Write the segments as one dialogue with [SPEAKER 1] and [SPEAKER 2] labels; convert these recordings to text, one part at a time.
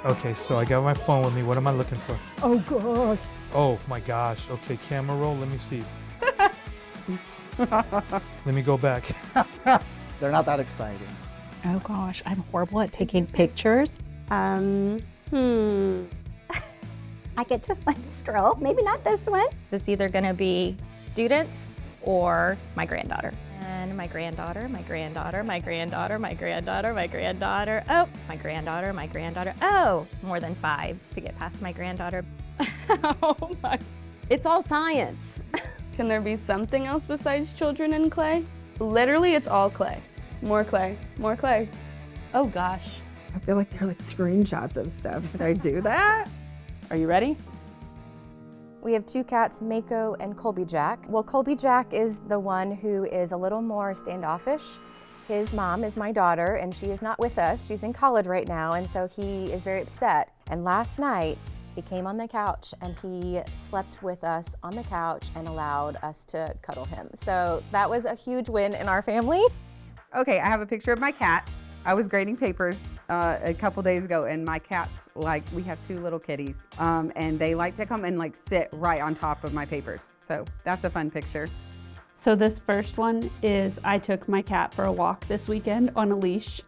[SPEAKER 1] Okay, so I got my phone with me. What am I looking for?
[SPEAKER 2] Oh gosh.
[SPEAKER 1] Oh my gosh. Okay, camera roll. Let me see. Let me go back.
[SPEAKER 3] They're not that exciting.
[SPEAKER 4] Oh gosh, I'm horrible at taking pictures.
[SPEAKER 5] I get to like scroll, maybe not this one.
[SPEAKER 6] It's either gonna be students or my granddaughter. And my granddaughter, my granddaughter, my granddaughter, my granddaughter, my granddaughter. Oh, my granddaughter, my granddaughter. Oh, more than 5 to get past my granddaughter.
[SPEAKER 4] Oh my.
[SPEAKER 2] It's all science.
[SPEAKER 7] Can there be something else besides children and clay? Literally, it's all clay. More clay, more clay.
[SPEAKER 4] Oh gosh.
[SPEAKER 2] I feel like they're like screenshots of stuff. Could I do that?
[SPEAKER 7] Are you ready?
[SPEAKER 8] We have 2 cats, Mako and Colby Jack. Well, Colby Jack is the one who is a little more standoffish. His mom is my daughter, and she is not with us. She's in college right now, and so he is very upset. And last night, he came on the couch and he slept with us on the couch and allowed us to cuddle him. So that was a huge win in our family.
[SPEAKER 9] Okay, I have a picture of my cat. I was grading papers a couple days ago, and my cats, we have 2 little kitties, and they like to come and sit right on top of my papers. So that's a fun picture.
[SPEAKER 7] So this first one is I took my cat for a walk this weekend on a leash.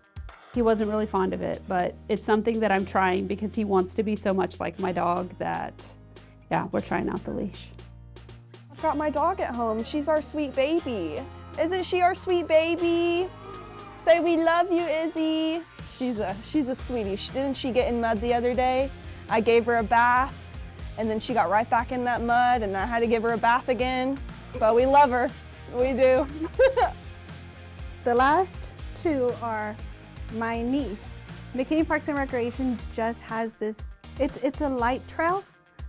[SPEAKER 7] He wasn't really fond of it, but it's something that I'm trying because he wants to be so much like my dog that, yeah, we're trying out the leash.
[SPEAKER 10] I've got my dog at home. She's our sweet baby. Isn't she our sweet baby? Say we love you, Izzy. She's a sweetie. Didn't she get in mud the other day? I gave her a bath, and then she got right back in that mud, and I had to give her a bath again. But we love her. We do.
[SPEAKER 5] The last 2 are my niece. McKinney Parks and Recreation just has this, it's a light trail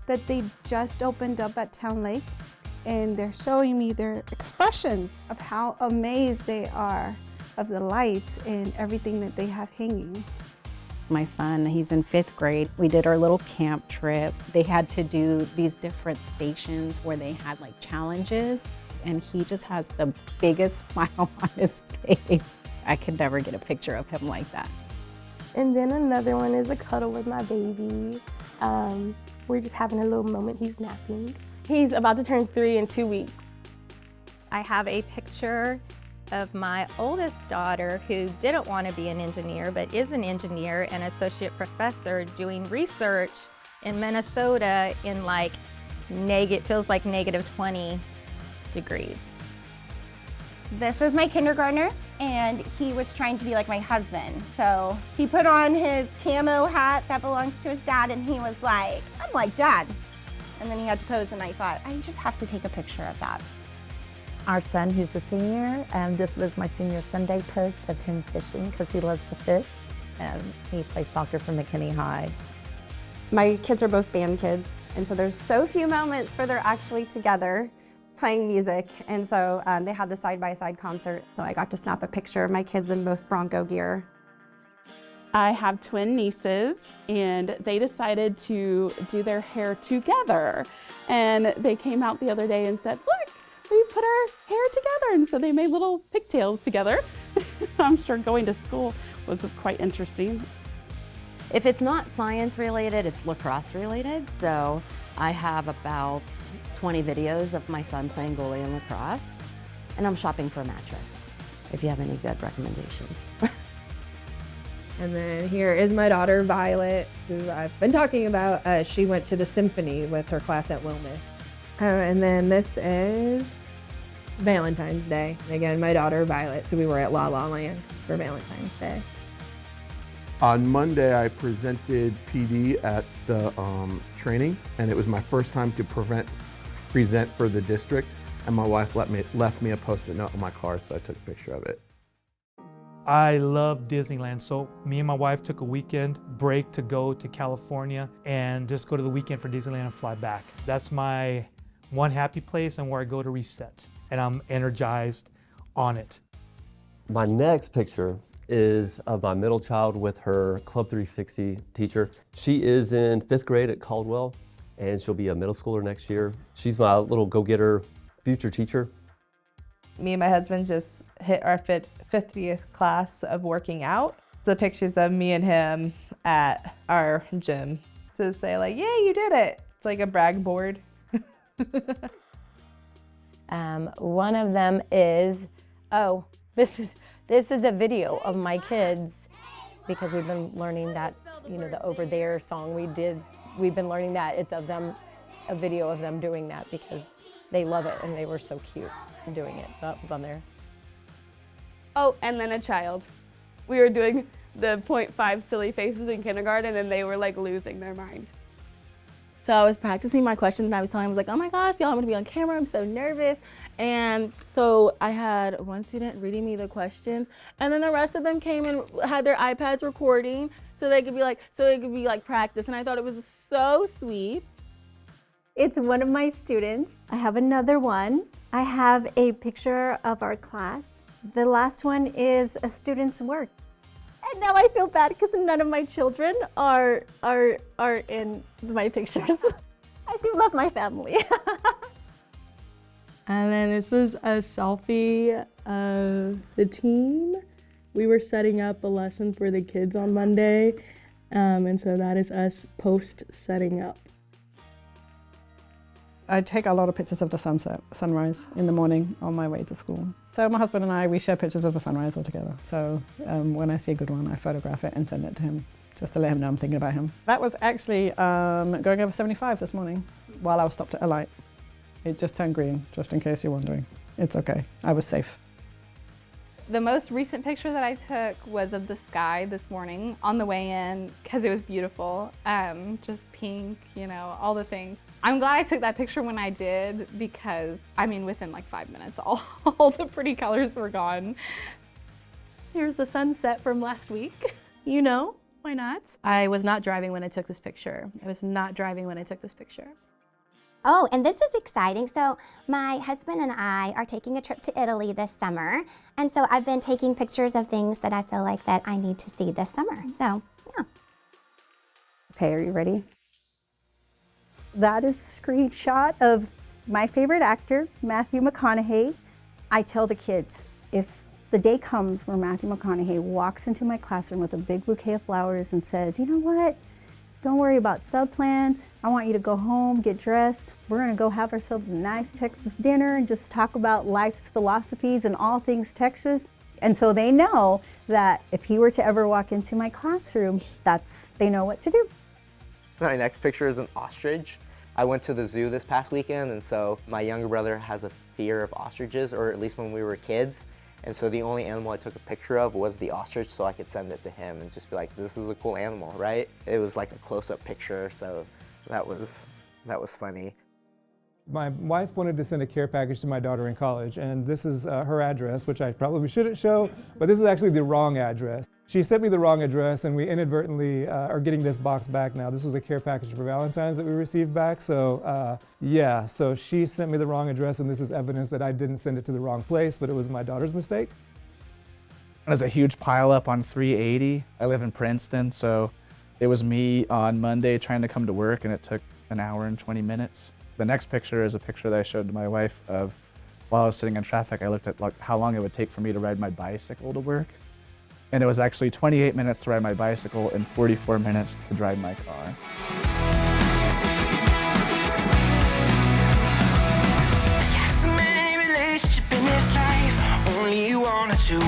[SPEAKER 5] that they just opened up at Town Lake, and they're showing me their expressions of how amazed they are of the lights and everything that they have hanging.
[SPEAKER 4] My son, he's in 5th grade. We did our little camp trip. They had to do these different stations where they had challenges, and he just has the biggest smile on his face. I could never get a picture of him like that.
[SPEAKER 11] And then another one is a cuddle with my baby. We're just having a little moment. He's napping. He's about to turn 3 in 2 weeks.
[SPEAKER 6] I have a picture of my oldest daughter who didn't want to be an engineer but is an engineer and associate professor doing research in Minnesota in feels like -20 degrees.
[SPEAKER 5] This is my kindergartner, and he was trying to be like my husband. So he put on his camo hat that belongs to his dad, and he was like, I'm like Dad. And then he had to pose, and I thought, I just have to take a picture of that.
[SPEAKER 12] Our son, who's a senior, and this was my senior Sunday post of him fishing because he loves to fish, and he plays soccer for McKinney High.
[SPEAKER 11] My kids are both band kids, and so there's so few moments where they're actually together playing music, and so they had the side-by-side concert, so I got to snap a picture of my kids in both Bronco gear.
[SPEAKER 7] I have twin nieces, and they decided to do their hair together. And they came out the other day and said, look, we put our hair together. And so they made little pigtails together. I'm sure going to school was quite interesting.
[SPEAKER 2] If it's not science related, it's lacrosse related. So I have about 20 videos of my son playing goalie in lacrosse. And I'm shopping for a mattress, if you have any good recommendations.
[SPEAKER 13] And then here is my daughter, Violet, who I've been talking about. She went to the symphony with her class at Wilmeth. And then this is Valentine's Day. Again, my daughter, Violet, so we were at La La Land for Valentine's Day.
[SPEAKER 14] On Monday, I presented PD at the training, and it was my first time to present for the district, and my wife left me a Post-it note on my car, so I took a picture of it.
[SPEAKER 1] I love Disneyland, so me and my wife took a weekend break to go to California and just go to the weekend for Disneyland and fly back. That's my one happy place and where I go to reset, and I'm energized on it.
[SPEAKER 15] My next picture is of my middle child with her Club 360 teacher. She is in 5th grade at Caldwell, and she'll be a middle schooler next year. She's my little go-getter future teacher.
[SPEAKER 16] Me and my husband just hit our 50th class of working out. The pictures of me and him at our gym to say like, "Yay, you did it!" It's like a brag board.
[SPEAKER 17] One of them is, oh, this is a video of my kids, because we've been learning that, you know, the Over There song we've been learning that. It's of them, a video of them doing that because they love it and they were so cute in doing it. So that was on there.
[SPEAKER 18] Oh, and then a child. We were doing the 0.5 silly faces in kindergarten and they were like losing their mind. So I was practicing my questions and I was telling them, I was like, oh my gosh, y'all, I'm gonna be on camera, I'm so nervous. And so I had one student reading me the questions and then the rest of them came and had their iPads recording so it could be like practice. And I thought it was so sweet.
[SPEAKER 5] It's one of my students. I have another one. I have a picture of our class. The last one is a student's work. And now I feel bad because none of my children are in my pictures. I do love my family.
[SPEAKER 18] And then this was a selfie of the team. We were setting up a lesson for the kids on Monday. And so that is us post setting up.
[SPEAKER 19] I take a lot of pictures of the sunrise in the morning on my way to school. So my husband and I, we share pictures of the sunrise all together. So when I see a good one, I photograph it and send it to him, just to let him know I'm thinking about him. That was actually going over 75 this morning while I was stopped at a light. It just turned green, just in case you're wondering. It's okay, I was safe.
[SPEAKER 18] The most recent picture that I took was of the sky this morning on the way in because it was beautiful. Just pink, you know, all the things. I'm glad I took that picture when I did because, I mean, within like 5 minutes, all the pretty colors were gone.
[SPEAKER 20] Here's the sunset from last week. You know, why not? I was not driving when I took this picture.
[SPEAKER 21] Oh, and this is exciting. So my husband and I are taking a trip to Italy this summer. And so I've been taking pictures of things that I feel like that I need to see this summer. So, yeah.
[SPEAKER 5] Okay, are you ready? That is a screenshot of my favorite actor, Matthew McConaughey. I tell the kids, if the day comes where Matthew McConaughey walks into my classroom with a big bouquet of flowers and says, you know what? Don't worry about sub-plans. I want you to go home, get dressed. We're gonna go have ourselves a nice Texas dinner and just talk about life's philosophies and all things Texas. And so they know that if he were to ever walk into my classroom, they know what to do.
[SPEAKER 22] My next picture is an ostrich. I went to the zoo this past weekend, and so my younger brother has a fear of ostriches, or at least when we were kids. And so the only animal I took a picture of was the ostrich, so I could send it to him and just be like, this is a cool animal, right? It was like a close-up picture, so that was funny.
[SPEAKER 23] My wife wanted to send a care package to my daughter in college, and this is her address, which I probably shouldn't show, but this is actually the wrong address. She sent me the wrong address, and we inadvertently are getting this box back now. This was a care package for Valentine's that we received back, so yeah, so she sent me the wrong address, and this is evidence that I didn't send it to the wrong place, but it was my daughter's mistake.
[SPEAKER 24] There's a huge pileup on 380. I live in Princeton, so it was me on Monday trying to come to work, and it took an hour and 20 minutes. The next picture is a picture that I showed to my wife of while I was sitting in traffic. I looked at like how long it would take for me to ride my bicycle to work. And it was actually 28 minutes to ride my bicycle and 44 minutes to drive my car.
[SPEAKER 25] Yes, I'm in a relationship in this life. Only you wanted to